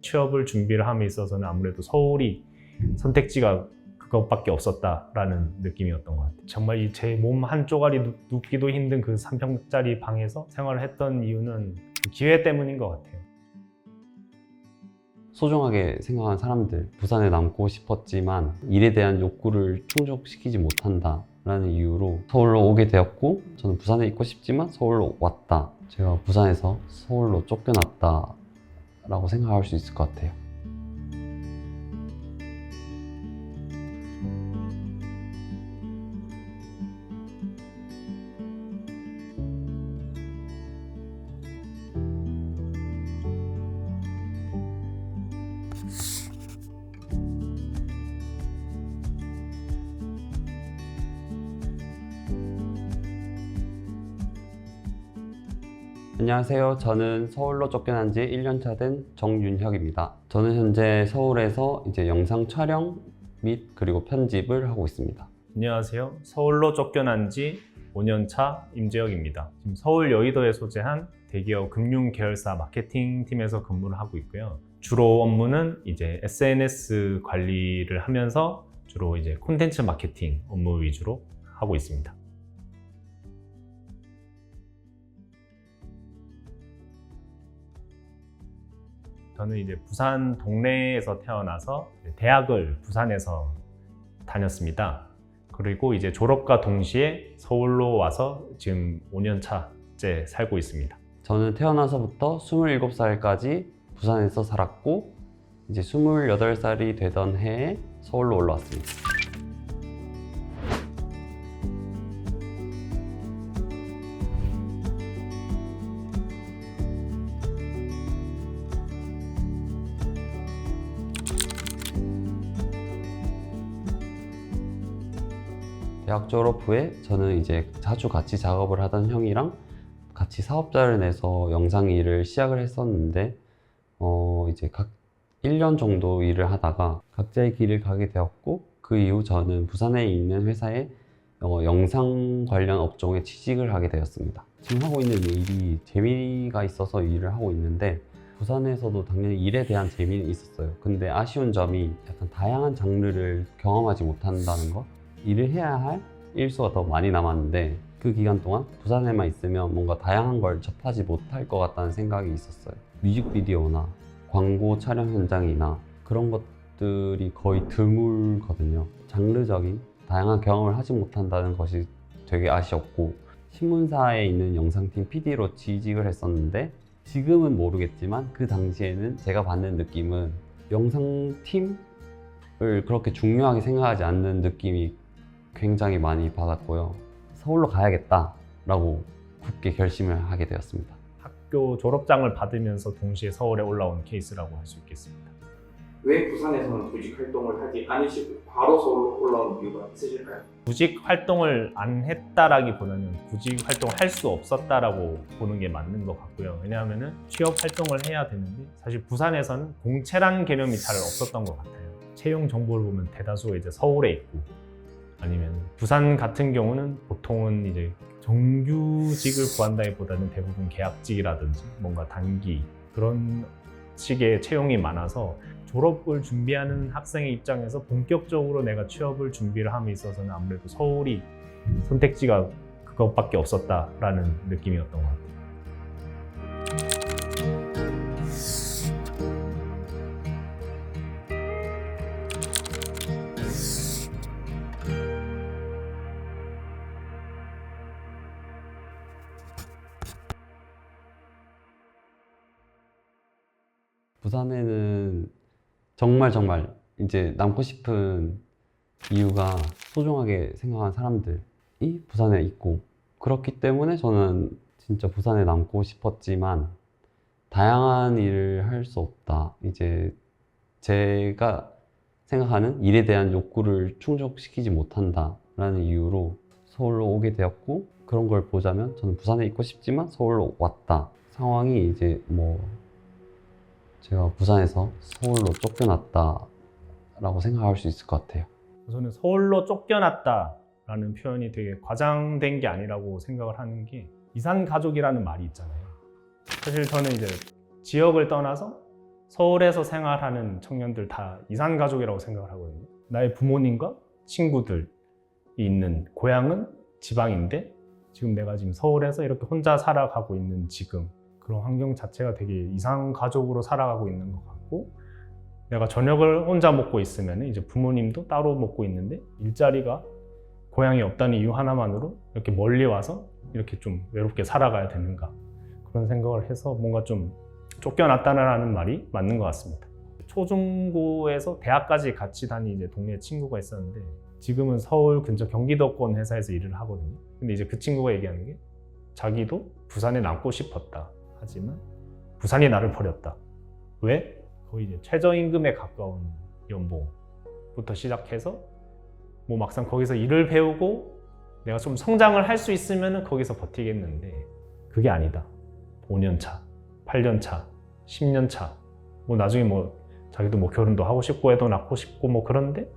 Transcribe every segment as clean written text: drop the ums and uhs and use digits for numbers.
취업을 준비를 함에 있어서는 아무래도 서울이 선택지가 그것밖에 없었다라는 느낌이었던 것 같아요. 정말 제 몸 한 쪼가리 눕기도 힘든 그 3평짜리 방에서 생활을 했던 이유는 그 기회 때문인 것 같아요. 소중하게 생각한 사람들, 부산에 남고 싶었지만 일에 대한 욕구를 충족시키지 못한다 라는 이유로 서울로 오게 되었고, 저는 부산에 있고 싶지만 서울로 왔다. 제가 부산에서 서울로 쫓겨났다 라고 생각할 수 있을 것 같아요. 안녕하세요. 저는 서울로 쫓겨난 지 1년차 된 정윤혁입니다. 저는 현재 서울에서 영상 촬영 및 그리고 편집을 하고 있습니다. 안녕하세요. 서울로 쫓겨난 지 5년 차 임재혁입니다. 지금 서울 여의도에 소재한 대기업 금융 계열사 마케팅 팀에서 근무를 하고 있고요. 주로 업무는 SNS 관리를 하면서 주로 콘텐츠 마케팅 업무 위주로 하고 있습니다. 저는 부산 동네에서 태어나서 대학을 부산에서 다녔습니다. 그리고 졸업과 동시에 서울로 와서 지금 5년 차째 살고 있습니다. 저는 태어나서부터 27살까지 부산에서 살았고, 28살이 되던 해에 서울로 올라왔습니다. 대학 졸업 후에 저는 자주 같이 작업을 하던 형이랑 같이 사업자를 내서 영상 일을 시작을 했었는데, 각 1년 정도 일을 하다가 각자의 길을 가게 되었고, 그 이후 저는 부산에 있는 회사에 영상 관련 업종에 취직을 하게 되었습니다. 지금 하고 있는 일이 재미가 있어서 일을 하고 있는데, 부산에서도 당연히 일에 대한 재미는 있었어요. 근데 아쉬운 점이 약간 다양한 장르를 경험하지 못한다는 것. 일을 해야 할 일수가 더 많이 남았는데, 그 기간 동안 부산에만 있으면 뭔가 다양한 걸 접하지 못할 것 같다는 생각이 있었어요. 뮤직비디오나 광고 촬영 현장이나 그런 것들이 거의 드물거든요. 장르적인 다양한 경험을 하지 못한다는 것이 되게 아쉬웠고, 신문사에 있는 영상팀 PD로 취직을 했었는데, 지금은 모르겠지만 그 당시에는 제가 받는 느낌은 영상팀을 그렇게 중요하게 생각하지 않는 느낌이 굉장히 많이 받았고요. 서울로 가야겠다라고 굳게 결심을 하게 되었습니다. 학교 졸업장을 받으면서 동시에 서울에 올라온 케이스라고 할 수 있겠습니다. 왜 부산에서는 구직 활동을 하지 않으시고 바로 서울로 올라온 이유가 있으실까요? 구직 활동을 안 했다라기보다는 구직 활동을 할 수 없었다라고 보는 게 맞는 것 같고요. 왜냐하면 취업 활동을 해야 되는데 사실 부산에서는 공채란 개념이 잘 없었던 것 같아요. 채용 정보를 보면 대다수 서울에 있고, 아니면 부산 같은 경우는 보통은 정규직을 구한다기보다는 대부분 계약직이라든지 뭔가 단기 그런 식의 채용이 많아서, 졸업을 준비하는 학생의 입장에서 본격적으로 내가 취업을 준비를 함에 있어서는 아무래도 서울이 선택지가 그것밖에 없었다라는 느낌이었던 것 같아요. 부산에는 정말 남고 싶은 이유가 소중하게 생각한 사람들이 부산에 있고, 그렇기 때문에 저는 진짜 부산에 남고 싶었지만 다양한 일을 할 수 없다. 제가 생각하는 일에 대한 욕구를 충족시키지 못한다 라는 이유로 서울로 오게 되었고, 그런 걸 보자면 저는 부산에 있고 싶지만 서울로 왔다. 상황이 제가 부산에서 서울로 쫓겨났다 라고 생각할 수 있을 것 같아요. 저는 서울로 쫓겨났다라는 표현이 되게 과장된 게 아니라고 생각을 하는 게, 이산 가족이라는 말이 있잖아요. 사실 저는 지역을 떠나서 서울에서 생활하는 청년들 다 이산가족이라고 생각을 하거든요. 나의 부모님과 친구들이 있는 고향은 지방인데 지금 내가 지금 서울에서 이렇게 혼자 살아가고 있는 지금 그런 환경 자체가 되게 이산가족으로 살아가고 있는 것 같고, 내가 저녁을 혼자 먹고 있으면 이제 부모님도 따로 먹고 있는데 일자리가 고향이 없다는 이유 하나만으로 이렇게 멀리 와서 이렇게 좀 외롭게 살아가야 되는가, 그런 생각을 해서 뭔가 좀 쫓겨났다는 말이 맞는 것 같습니다. 초중고에서 대학까지 같이 다니는 이제 동네 친구가 있었는데 지금은 서울 근처 경기도권 회사에서 일을 하거든요. 근데 이제 그 친구가 얘기하는 게 자기도 부산에 남고 싶었다. 하지만 부산이 나를 버렸다. 왜? 거의 이제 최저임금에 가까운 연봉부터 시작해서 뭐 막상 거기서 일을 배우고 내가 좀 성장을 할 수 있으면 거기서 버티겠는데 그게 아니다. 5년 차, 8년 차, 10년 차, 뭐 나중에 뭐 자기도 뭐 결혼도 하고 싶고 애도 낳고 싶고 뭐 그런데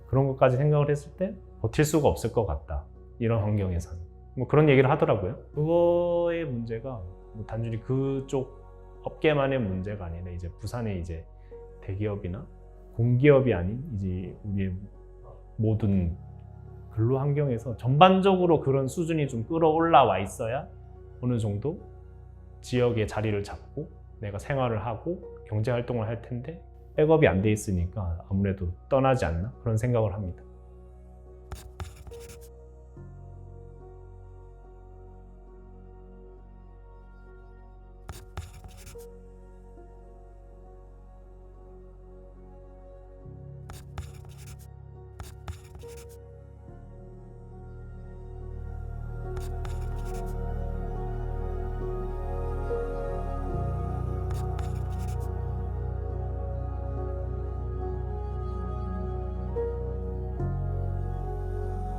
그런 것까지 생각을 했을 때 버틸 수가 없을 것 같다. 이런 환경에서는. 뭐 그런 얘기를 하더라고요. 그거의 문제가 뭐 단순히 그쪽 업계만의 문제가 아니라 이제 부산의 이제 대기업이나 공기업이 아닌 이제 우리의 모든 근로 환경에서 전반적으로 그런 수준이 좀 끌어올라와 있어야 어느 정도 지역의 자리를 잡고 내가 생활을 하고 경제 활동을 할 텐데 백업이 안 돼 있으니까 아무래도 떠나지 않나 그런 생각을 합니다.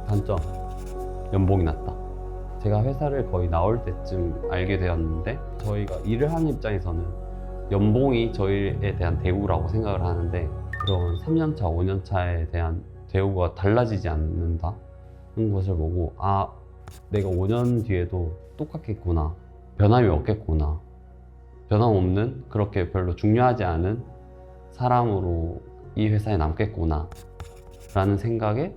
단점, 연봉이 낮다. 제가 회사를 거의 나올 때쯤 알게 되었는데 저희가 일을 하는 입장에서는 연봉이 저희에 대한 대우라고 생각을 하는데 그런 3년차, 5년차에 대한 대우가 달라지지 않는다는 것을 보고 아, 내가 5년 뒤에도 똑같겠구나. 변함이 없겠구나. 변함없는 그렇게 별로 중요하지 않은 사람으로 이 회사에 남겠구나 라는 생각에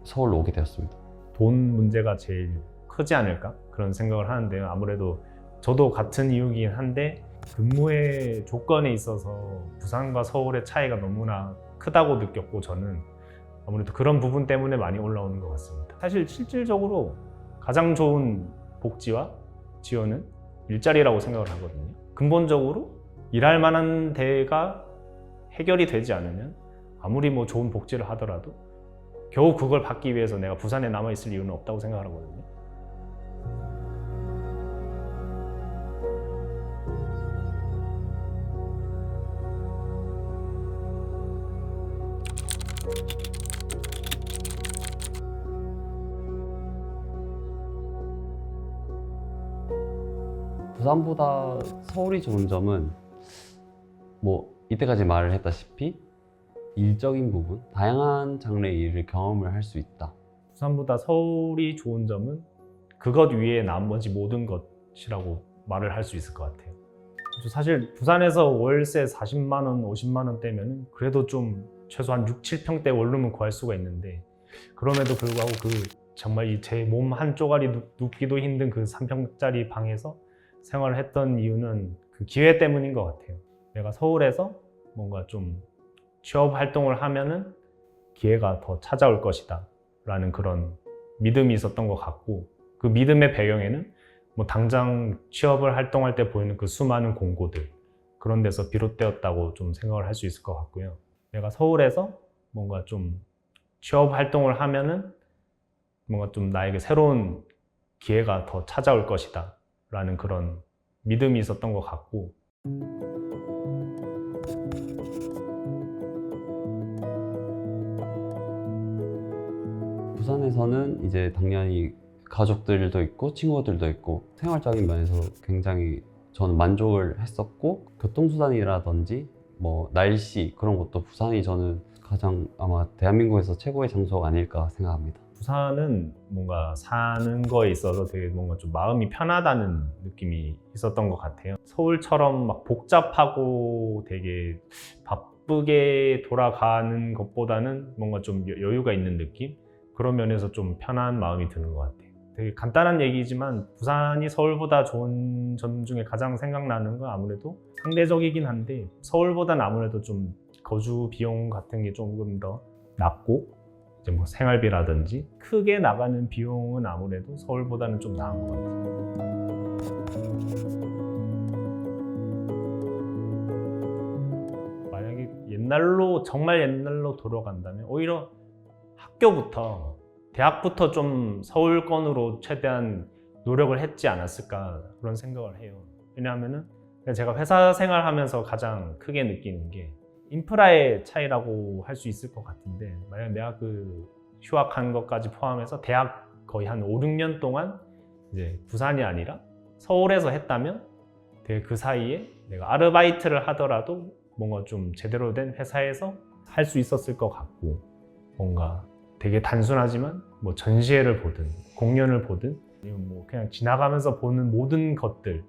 서울로 오게 되었습니다. 돈 문제가 제일 크지 않을까 그런 생각을 하는데요. 아무래도 저도 같은 이유긴 한데 근무의 조건에 있어서 부산과 서울의 차이가 너무나 크다고 느꼈고 저는 아무래도 그런 부분 때문에 많이 올라오는 것 같습니다. 사실 실질적으로 가장 좋은 복지와 지원은 일자리라고 생각을 하거든요. 근본적으로 일할 만한 데가 해결이 되지 않으면 아무리 뭐 좋은 복지를 하더라도 겨우 그걸 받기 위해서 내가 부산에 남아있을 이유는 없다고 생각을 하거든요. 부산보다 서울이 좋은 점은 뭐 이때까지 말을 했다시피 일적인 부분, 다양한 장르의 일을 경험을 할 수 있다. 부산보다 서울이 좋은 점은 그것 위에 나머지 모든 것이라고 말을 할 수 있을 것 같아요. 사실 부산에서 월세 40만 원, 50만 원대면 그래도 좀 최소한 6, 7평대 원룸은 구할 수가 있는데 그럼에도 불구하고 그 정말 제 몸 한 쪼가리 눕기도 힘든 그 3평짜리 방에서 생활을 했던 이유는 그 기회 때문인 것 같아요. 내가 서울에서 뭔가 좀 취업 활동을 하면은 기회가 더 찾아올 것이다 라는 그런 믿음이 있었던 것 같고 그 믿음의 배경에는 뭐 당장 취업을 활동할 때 보이는 그 수많은 공고들 그런 데서 비롯되었다고 좀 생각을 할 수 있을 것 같고요. 내가 서울에서 뭔가 좀 취업 활동을 하면은 뭔가 좀 나에게 새로운 기회가 더 찾아올 것이다 라는 그런 믿음이 있었던 것 같고 부산에서는 이제 당연히 가족들도 있고 친구들도 있고 생활적인 면에서 굉장히 저는 만족을 했었고 교통수단이라든지 뭐 날씨 그런 것도 부산이 저는 가장 아마 대한민국에서 최고의 장소가 아닐까 생각합니다. 부산은 뭔가 사는 거에 있어서 되게 뭔가 좀 마음이 편하다는 느낌이 있었던 것 같아요. 서울처럼 막 복잡하고 되게 바쁘게 돌아가는 것보다는 뭔가 좀 여유가 있는 느낌? 그런 면에서 좀 편한 마음이 드는 것 같아요. 되게 간단한 얘기지만 부산이 서울보다 좋은 점 중에 가장 생각나는 건 아무래도 상대적이긴 한데 서울보다는 아무래도 좀 거주 비용 같은 게 조금 더 낮고 이제 뭐 생활비라든지 크게 나가는 비용은 아무래도 서울보다는 좀 나은 것 같아요. 만약에 옛날로 정말 옛날로 돌아간다면 오히려 학교부터 대학부터 좀 서울권으로 최대한 노력을 했지 않았을까 그런 생각을 해요. 왜냐하면은 제가 회사 생활하면서 가장 크게 느끼는 게 인프라의 차이라고 할 수 있을 것 같은데 만약 내가 그 휴학한 것까지 포함해서 대학 거의 한 5, 6년 동안 이제 부산이 아니라 서울에서 했다면 되게 그 사이에 내가 아르바이트를 하더라도 뭔가 좀 제대로 된 회사에서 할 수 있었을 것 같고 뭔가 되게 단순하지만 뭐 전시회를 보든 공연을 보든 아니면 뭐 그냥 지나가면서 보는 모든 것들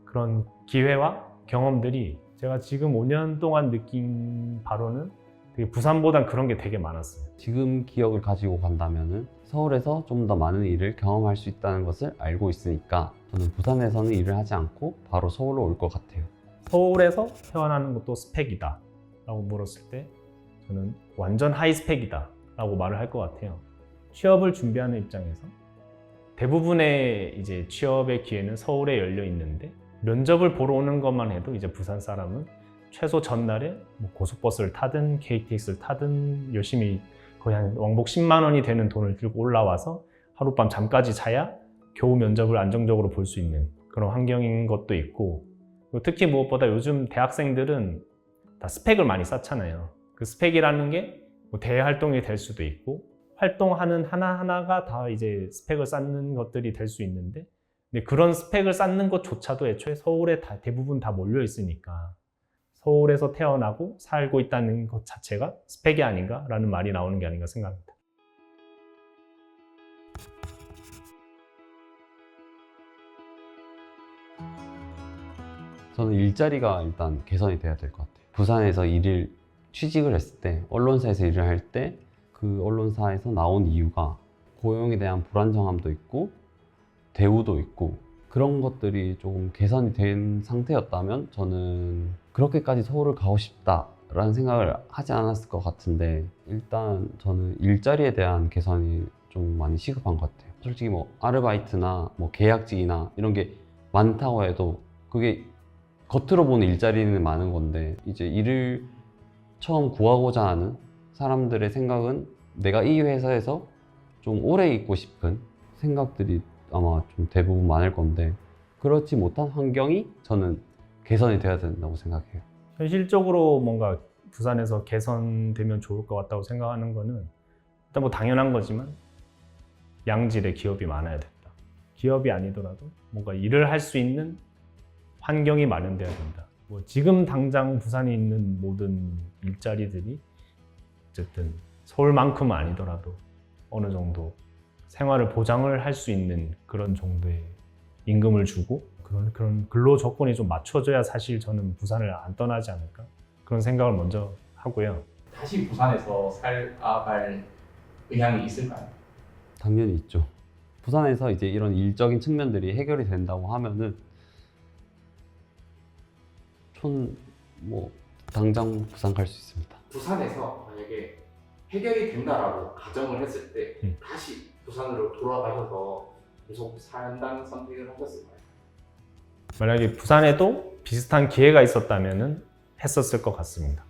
그런 기회와 경험들이 제가 지금 5년 동안 느낀 바로는 되게 부산보단 그런 게 되게 많았어요. 지금 기억을 가지고 간다면은 서울에서 좀 더 많은 일을 경험할 수 있다는 것을 알고 있으니까 저는 부산에서는 일을 하지 않고 바로 서울로 올 것 같아요. 서울에서 태어나는 것도 스펙이다 라고 물었을 때 저는 완전 하이 스펙이다 라고 말을 할 것 같아요. 취업을 준비하는 입장에서 대부분의 이제 취업의 기회는 서울에 열려 있는데 면접을 보러 오는 것만 해도 이제 부산 사람은 최소 전날에 뭐 고속버스를 타든 KTX를 타든 열심히 거의 한 왕복 10만 원이 되는 돈을 들고 올라와서 하룻밤 잠까지 자야 겨우 면접을 안정적으로 볼 수 있는 그런 환경인 것도 있고 특히 무엇보다 요즘 대학생들은 다 스펙을 많이 쌓잖아요. 그 스펙이라는 게 뭐 대외 활동이 될 수도 있고 활동하는 하나하나가 다 이제 스펙을 쌓는 것들이 될 수 있는데 근데 그런 스펙을 쌓는 것조차도 애초에 서울에 다 대부분 다 몰려 있으니까 서울에서 태어나고 살고 있다는 것 자체가 스펙이 아닌가라는 말이 나오는 게 아닌가 생각합니다. 저는 일자리가 일단 개선이 돼야 될 것 같아요. 부산에서 취직을 했을 때, 언론사에서 일을 할 때 그 언론사에서 나온 이유가 고용에 대한 불안정함도 있고 대우도 있고 그런 것들이 조금 개선이 된 상태였다면 저는 그렇게까지 서울을 가고 싶다라는 생각을 하지 않았을 것 같은데 일단 저는 일자리에 대한 개선이 좀 많이 시급한 것 같아요. 솔직히 뭐 아르바이트나 뭐 계약직이나 이런 게 많다고 해도 그게 겉으로 보는 일자리는 많은 건데 이제 일을 처음 구하고자 하는 사람들의 생각은 내가 이 회사에서 좀 오래 있고 싶은 생각들이 아마 좀 대부분 많을 건데 그렇지 못한 환경이 저는 개선이 돼야 된다고 생각해요. 현실적으로 뭔가 부산에서 개선되면 좋을 것 같다고 생각하는 거는 일단 뭐 당연한 거지만 양질의 기업이 많아야 된다. 기업이 아니더라도 뭔가 일을 할 수 있는 환경이 마련돼야 된다. 뭐 지금 당장 부산에 있는 모든 일자리들이 어쨌든 서울만큼은 아니더라도 어느 정도 생활을 보장을 할 수 있는 그런 정도의 임금을 주고 그런 근로 조건이 좀 맞춰져야 사실 저는 부산을 안 떠나지 않을까 그런 생각을 먼저 하고요. 다시 부산에서 살아갈 의향이 있을까요? 당연히 있죠. 부산에서 이제 이런 일적인 측면들이 해결이 된다고 하면은 뭐 당장 부산 갈 수 있습니다. 부산에서 만약에 해결이 된다라고 가정을 했을 때 다시 부산으로 돌아가셔서 계속 산다는 선택을 하셨을까요? 만약에 부산에도 비슷한 기회가 있었다면 했었을 것 같습니다.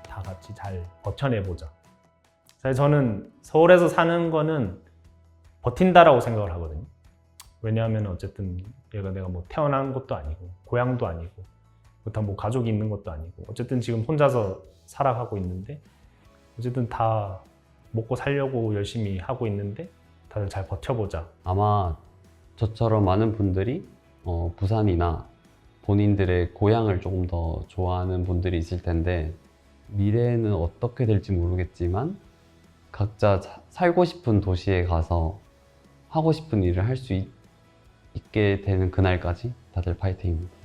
다 같이 잘 버텨내보자. 사실 저는 서울에서 사는 거는 버틴다라고 생각을 하거든요. 왜냐하면 어쨌든 내가 뭐 태어난 것도 아니고 고향도 아니고 그렇다고 뭐 가족이 있는 것도 아니고 어쨌든 지금 혼자서 살아가고 있는데 어쨌든 다 먹고 살려고 열심히 하고 있는데 다들 잘 버텨보자. 아마 저처럼 많은 분들이 부산이나 본인들의 고향을 조금 더 좋아하는 분들이 있을 텐데 미래에는 어떻게 될지 모르겠지만 각자 살고 싶은 도시에 가서 하고 싶은 일을 할 수 있게 되는 그날까지 다들 파이팅입니다.